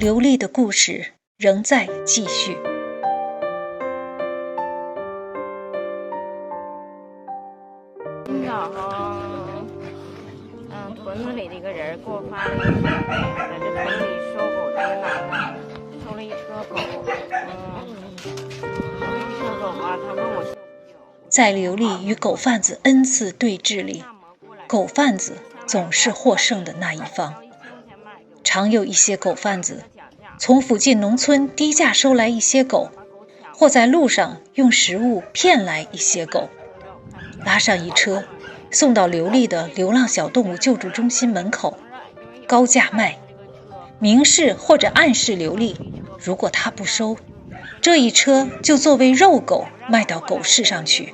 刘丽的故事仍在继续。今早上，屯子里的一个人给我发了一个视频，在这屯里收狗的一男的，收了一车狗，收一车狗啊，他问我救不救。在刘丽与狗贩子 N 次对峙里，狗贩子总是获胜的那一方。常有一些狗贩子从附近农村低价收来一些狗，或在路上用食物骗来一些狗，拉上一车送到刘丽的流浪小动物救助中心门口，高价卖，明示或者暗示刘丽，如果他不收，这一车就作为肉狗卖到狗市上去。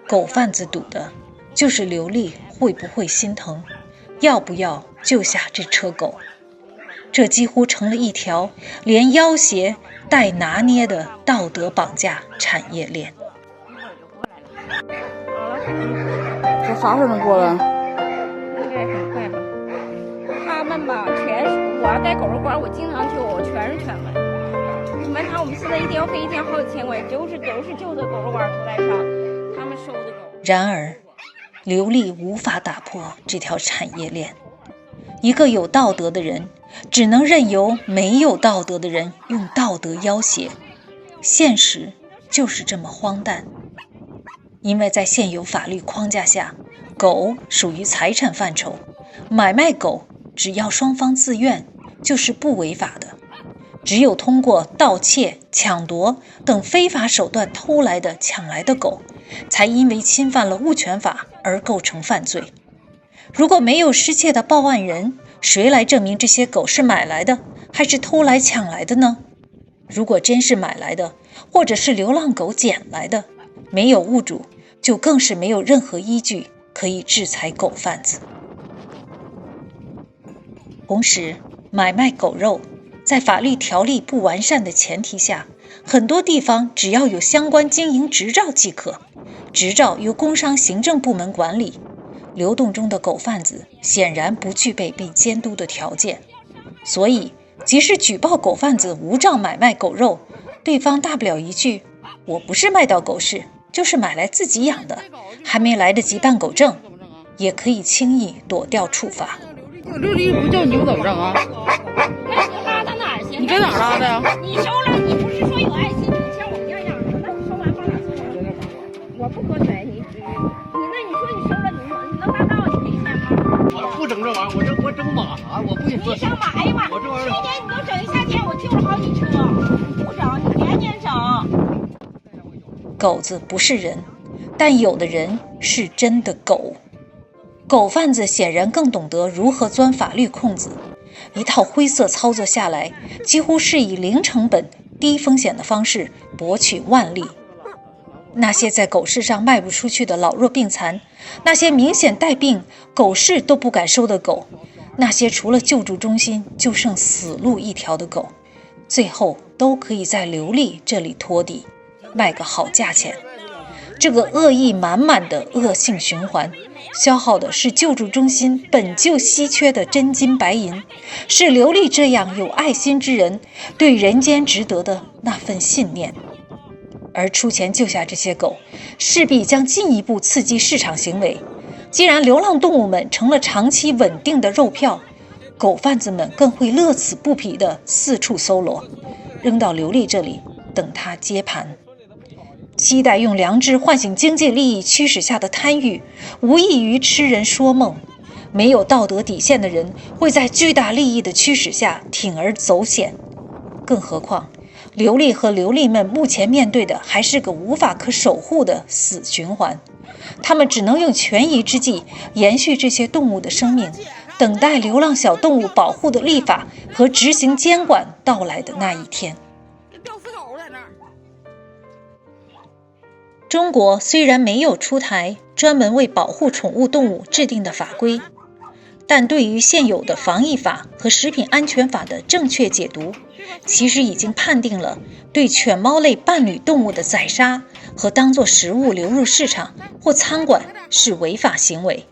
狗贩子赌的就是刘丽会不会心疼，要不要救下这车狗。这几乎成了一条连要挟带拿捏的道德绑架产业链。这啥时候能过来？应该很快吧。他们吧，全是我要在狗肉馆，我经常去，我全是全文。你们看，我们现在一天要飞一天好几千块，都是就在狗肉馆屠宰场，他们收的狗。然而，刘丽无法打破这条产业链。一个有道德的人，只能任由没有道德的人用道德要挟。现实就是这么荒诞。因为在现有法律框架下，狗属于财产范畴，买卖狗只要双方自愿，就是不违法的。只有通过盗窃、抢夺等非法手段偷来的、抢来的狗，才因为侵犯了物权法而构成犯罪。如果没有失窃的报案人，谁来证明这些狗是买来的还是偷来抢来的呢？如果真是买来的，或者是流浪狗捡来的，没有物主，就更是没有任何依据可以制裁狗贩子。同时，买卖狗肉在法律条例不完善的前提下，很多地方只要有相关经营执照即可，执照由工商行政部门管理。流动中的狗贩子显然不具备被监督的条件，所以即使举报狗贩子无照买卖狗肉，对方大不了一句“我不是卖到狗市，就是买来自己养的，还没来得及办狗证”，也可以轻易躲掉处罚。刘丽不叫你们怎么整啊？那你拉到哪儿去？你在哪儿拉的呀？你收了，你不是说有爱心，你像我们样的，那你收完放哪去？我不喝水，你那你说你收了，你能拉到你赔钱吗？我不整这玩意儿，我整马，我不跟你说。你整马，哎呀妈！我这玩意儿，去年你都整一夏天，我救了好几车，你不整，你年年整。狗子不是人，但有的人是真的狗。狗贩子显然更懂得如何钻法律空子，一套灰色操作下来，几乎是以零成本、低风险的方式博取万利。那些在狗市上卖不出去的老弱病残，那些明显带病狗市都不敢收的狗，那些除了救助中心就剩死路一条的狗，最后都可以在刘丽这里托底，卖个好价钱。这个恶意满满的恶性循环，消耗的是救助中心本就稀缺的真金白银，是刘丽这样有爱心之人对人间值得的那份信念。而出钱救下这些狗，势必将进一步刺激市场行为。既然流浪动物们成了长期稳定的肉票，狗贩子们更会乐此不疲地四处搜罗，扔到刘丽这里，等他接盘。期待用良知唤醒经济利益驱使下的贪欲，无异于痴人说梦。没有道德底线的人会在巨大利益的驱使下铤而走险。更何况刘丽和刘丽们目前面对的还是个无法可守护的死循环，他们只能用权宜之计延续这些动物的生命，等待流浪小动物保护的立法和执行监管到来的那一天。中国虽然没有出台专门为保护宠物动物制定的法规，但对于现有的防疫法和食品安全法的正确解读，其实已经判定了对犬猫类伴侣动物的宰杀和当作食物流入市场或餐馆是违法行为。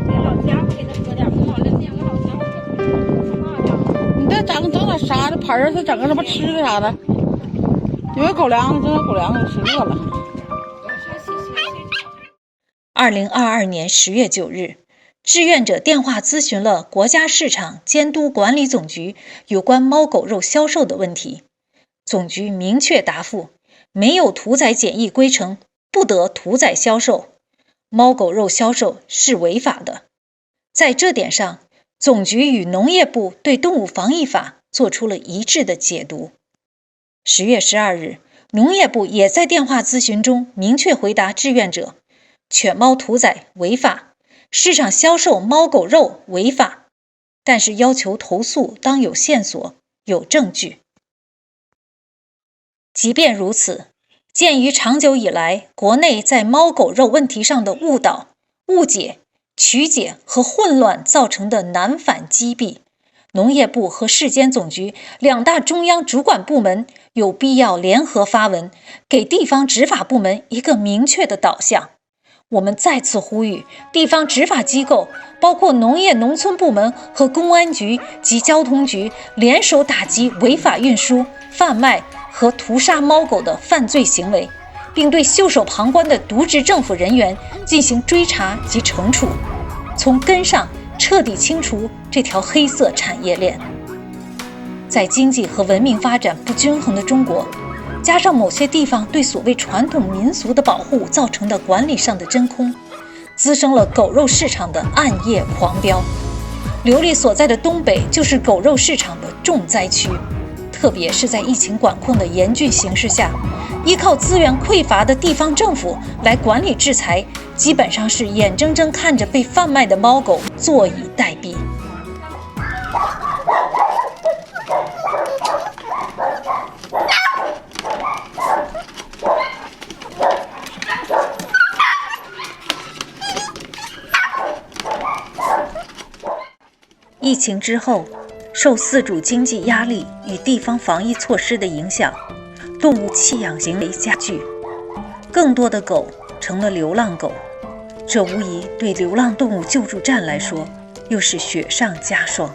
给老家伙给他喝点，好了，2个老家伙。盘儿是整个什么吃的啥的，有个狗粮，真的狗粮吃饿了。2022年10月9日，志愿者电话咨询了国家市场监督管理总局有关猫狗肉销售的问题。总局明确答复，没有屠宰检疫规程，不得屠宰销售，猫狗肉销售是违法的。在这点上，总局与农业部对动物防疫法做出了一致的解读。10月12日，农业部也在电话咨询中明确回答志愿者，犬猫屠宰违法，市场销售猫狗肉违法，但是要求投诉当有线索、有证据。即便如此，鉴于长久以来国内在猫狗肉问题上的误导、误解、曲解和混乱造成的难返积弊，农业部和市监总局两大中央主管部门有必要联合发文，给地方执法部门一个明确的导向。我们再次呼吁地方执法机构，包括农业农村部门和公安局及交通局，联手打击违法运输、贩卖和屠杀猫狗的犯罪行为，并对袖手旁观的渎职政府人员进行追查及惩处，从根上彻底清除这条黑色产业链。在经济和文明发展不均衡的中国，加上某些地方对所谓传统民俗的保护造成的管理上的真空，滋生了狗肉市场的暗夜狂飙。刘丽所在的东北就是狗肉市场的重灾区，特别是在疫情管控的严峻形势下，依靠资源匮乏的地方政府来管理制裁，基本上是眼睁睁看着被贩卖的猫狗坐以待毙。疫情之后，受饲主经济压力与地方防疫措施的影响，动物弃养行为加剧，更多的狗成了流浪狗，这无疑对流浪动物救助站来说又是雪上加霜。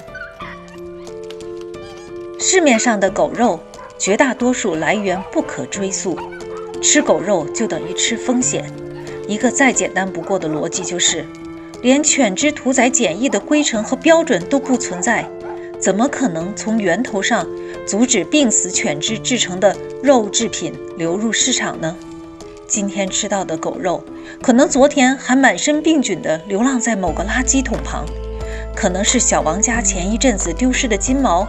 市面上的狗肉绝大多数来源不可追溯，吃狗肉就等于吃风险。一个再简单不过的逻辑就是，连犬只屠宰检疫的规程和标准都不存在，怎么可能从源头上阻止病死犬只制成的肉制品流入市场呢？今天吃到的狗肉，可能昨天还满身病菌的流浪在某个垃圾桶旁，可能是小王家前一阵子丢失的金毛，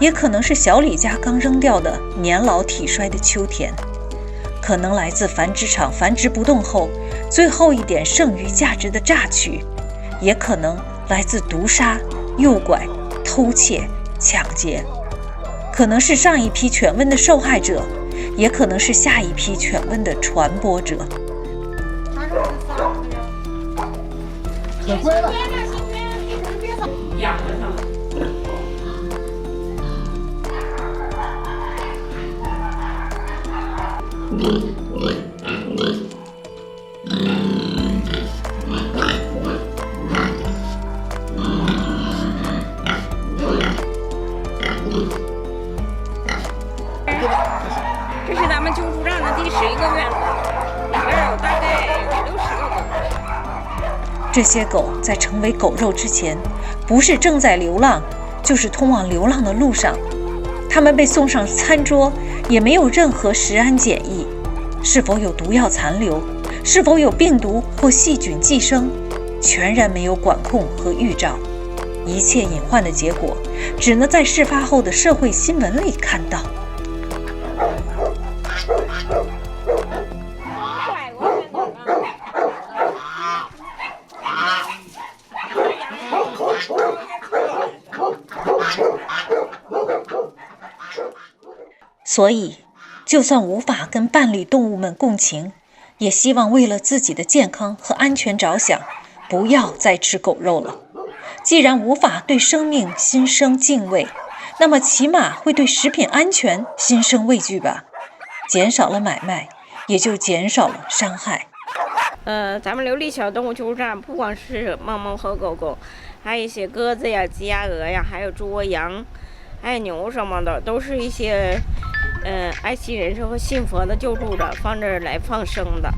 也可能是小李家刚扔掉的年老体衰的秋田，可能来自繁殖场繁殖不动后最后一点剩余价值的榨取，也可能来自毒杀、诱拐、偷窃、抢劫，可能是上一批犬瘟的受害者，也可能是下一批犬瘟的传播者。可乖了。这是咱们救助站的第11个院落，里边有大概60个狗。这些狗在成为狗肉之前，不是正在流浪，就是通往流浪的路上。它们被送上餐桌，也没有任何食安检疫，是否有毒药残留，是否有病毒或细菌寄生，全然没有管控和预兆。一切隐患的结果，只能在事发后的社会新闻里看到。所以，就算无法跟伴侣动物们共情，也希望为了自己的健康和安全着想，不要再吃狗肉了。既然无法对生命心生敬畏，那么起码会对食品安全心生畏惧吧。减少了买卖，也就减少了伤害。咱们琉璃小动物救助站不光是猫猫和狗狗，还有一些鸽子呀、鸡鸭鹅呀，还有猪、羊，爱牛什么的，都是一些爱心人士和信佛的救助者放这儿来放生的。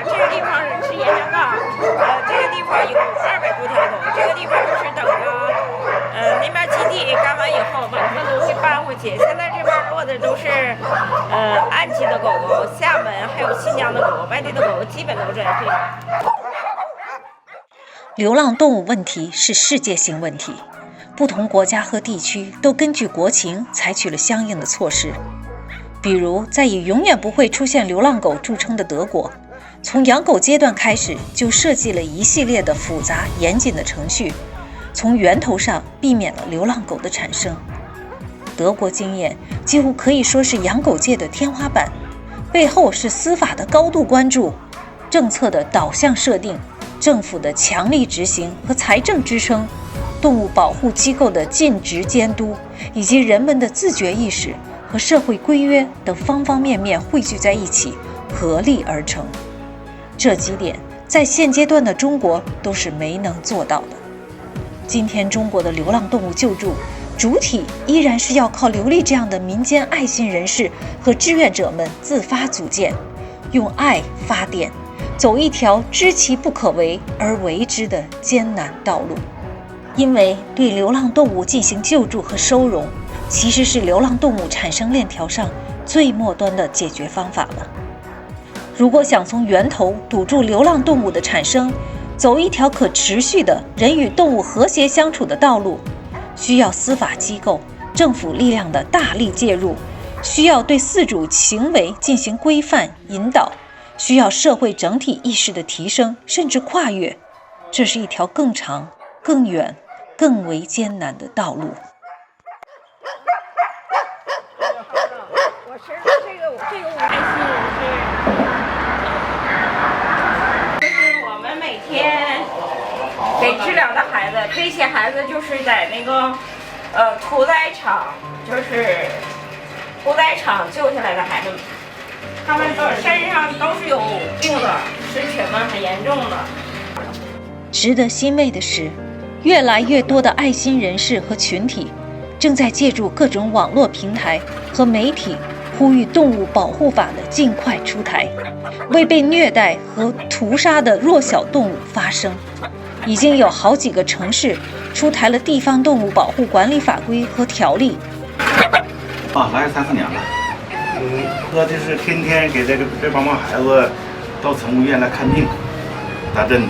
这个地方是盐田岗，这个地方有200多条狗，这个地方就是等着那边基地干完以后，把他们都会搬回去。现在这边落的都是安吉的狗狗，厦门还有新疆的狗，外地的狗基本都在这边。流浪动物问题是世界性问题，不同国家和地区都根据国情采取了相应的措施。比如，在以永远不会出现流浪狗著称的德国，从养狗阶段开始就设计了一系列的复杂严谨的程序，从源头上避免了流浪狗的产生。德国经验几乎可以说是养狗界的天花板，背后是司法的高度关注、政策的导向设定、政府的强力执行和财政支撑、动物保护机构的尽职监督，以及人们的自觉意识和社会规约等方方面面汇聚在一起，合力而成。这几点在现阶段的中国都是没能做到的。今天中国的流浪动物救助主体依然是要靠刘丽这样的民间爱心人士和志愿者们自发组建，用爱发电，走一条知其不可为而为之的艰难道路。因为对流浪动物进行救助和收容，其实是流浪动物产生链条上最末端的解决方法了。如果想从源头堵住流浪动物的产生，走一条可持续的人与动物和谐相处的道路，需要司法机构、政府力量的大力介入，需要对饲主行为进行规范引导，需要社会整体意识的提升甚至跨越。这是一条更长、更远、更为艰难的道路。我是这个爱心人士，就是我们每天给治疗的孩子，这些孩子就是在那个屠宰场，就是屠宰场救下来的孩子们，他们身上都是有病的，失血们很严重的。值得欣慰的是，越来越多的爱心人士和群体正在借助各种网络平台和媒体呼吁动物保护法的尽快出台，为被虐待和屠杀的弱小动物发声。已经有好几个城市出台了地方动物保护管理法规和条例。来3、4年了。我就是天天给这帮孩子到宠物医院来看病、打针。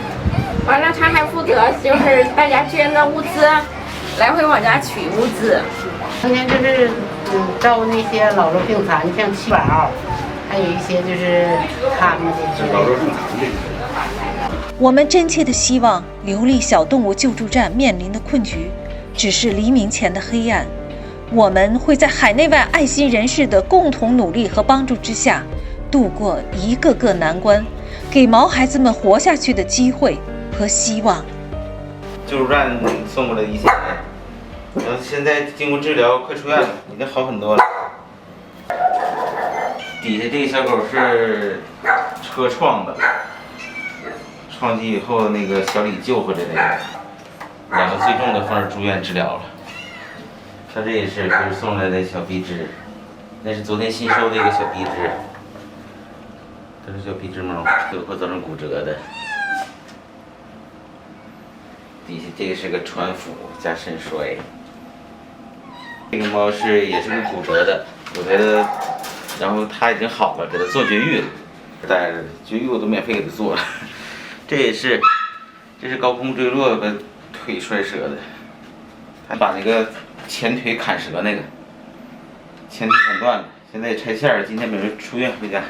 完了，他还负责就是大家捐的物资，来回往家取物资。成天就是照那些老弱病残，像7宝，还有一些就是看的之类的。我们真切的希望刘丽小动物救助站面临的困局只是黎明前的黑暗，我们会在海内外爱心人士的共同努力和帮助之下度过一个个难关，给毛孩子们活下去的机会和希望。救助站送过来1000人，然后现在经过治疗快出院了，已经好很多了。底下这个小狗是车撞的，撞击以后那个小李救回来的，2个最重的放着住院治疗了。它这也是就是送来的小臂肢，那是昨天新收的一个小臂肢，这是小臂肢猫，有可造成骨折的。底下这个是个穿腹加肾衰，这个猫也是个骨折的，然后它已经好了，给它做绝育了，但是绝育我都免费给它做了。这是高空坠落把腿摔折的，还把那个前腿砍折那个，前腿砍断了，现在也拆线了，今天没人出院回家。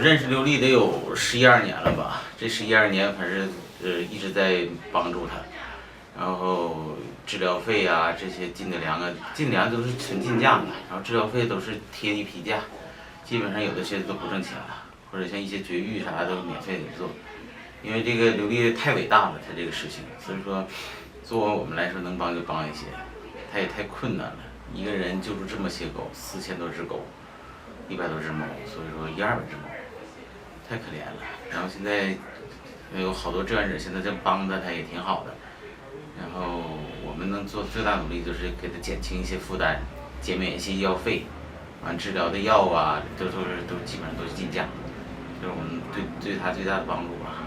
认识刘丽得有11、12年了吧？这11、12年，反正一直在帮助她，然后治疗费啊这些进的粮都是纯进价的，然后治疗费都是贴一批价，基本上有的些都不挣钱了，或者像一些绝育啥都免费给做，因为这个刘丽太伟大了，她这个事情，所以说作为我们来说能帮就帮一些，她也太困难了，一个人救助这么些狗，4000多只狗。100多只猫，所以说100、200只猫，太可怜了。然后现在有好多志愿者现在在帮他，他也挺好的。然后我们能做最大努力就是给他减轻一些负担，减免一些医药费，完治疗的药啊，都基本上都是进价，这是我们对他最大的帮助吧。